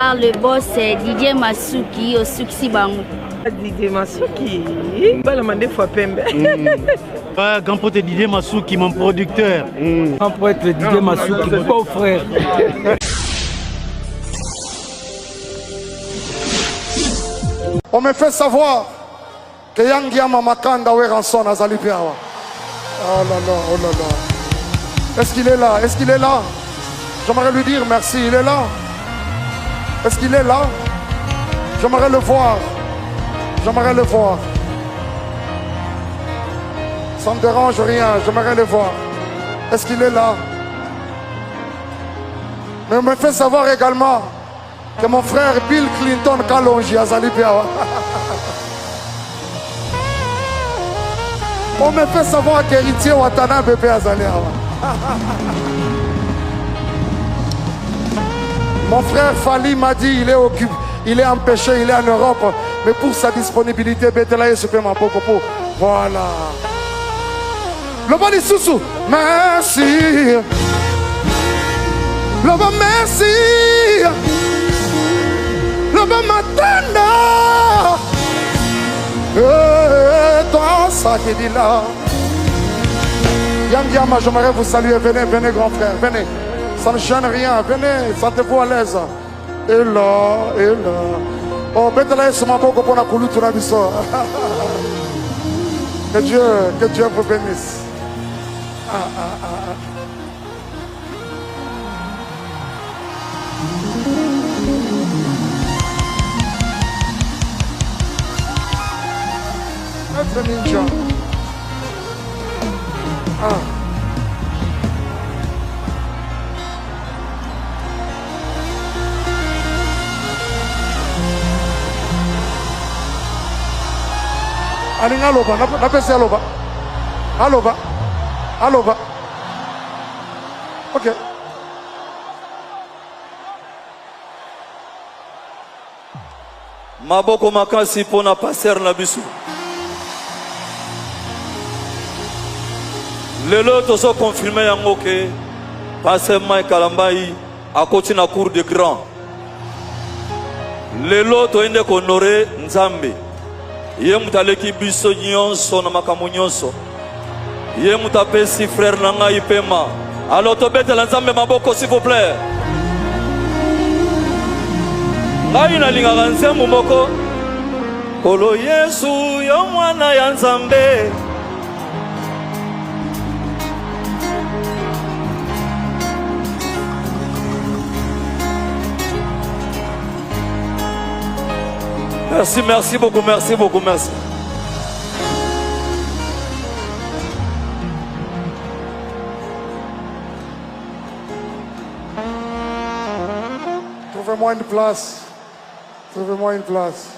Le boss Didier Masuki au Suksi Bango. Didier Masuki, la mandé fois pembe. Grand pote Didier Masuki, mon producteur. Grand pote Didier Masuki, mon beau frère. On me fait savoir que Yangiama Makanda Weranson a Zalipiawa. Oh là là, oh là là. Est-ce qu'il est là? Est-ce qu'il est là? J'aimerais lui dire merci, il est là. Est-ce qu'il est là? J'aimerais le voir. J'aimerais le voir. Ça ne me dérange rien, j'aimerais le voir. Est-ce qu'il est là? Mais on me fait savoir également que mon frère Bill Clinton Kalonji a Zalipiawa. On me fait savoir qu'héritier Watanabe Bébé a Zalipiawa. Mon frère Fali m'a dit il est occupé, il est empêché, il est en Europe. Mais pour sa disponibilité, Betelaye se fait ma popo. Voilà. Le bon Isusu, merci. Le bon merci. Le bon matanda. Et toi, ça qui dit là. Yangiama, j'aimerais vous saluer. Venez, venez, grand frère, venez. Ça ne gêne rien, venez, sentez-vous à l'aise. Et là, et là. Oh, Betelaye se m'a beaucoup pour la coulou tout la biso. Que Dieu vous bénisse. Maître Ninja. Alinga aloba, napesi aloba. Aloba. Aloba. Ok. Maboko makasi pona passer na biso. Lelo tozo confirmer yango ke passer Mike Kalambai a koti na cour de grand. Lelo to ende ko honorer Nzambe. Ye mutaleki biso nyonso na makambo nyonso. Ye mutapesi frère nanga ipema. Alors to betela Nzambe maboko s'il vous plaît. Ngai na lingaka nzembo moko. Kolo Yesu yo mwana ya Nzambe. Merci, merci beaucoup, merci beaucoup, merci. Trouvez-moi une place. Trouvez-moi une place.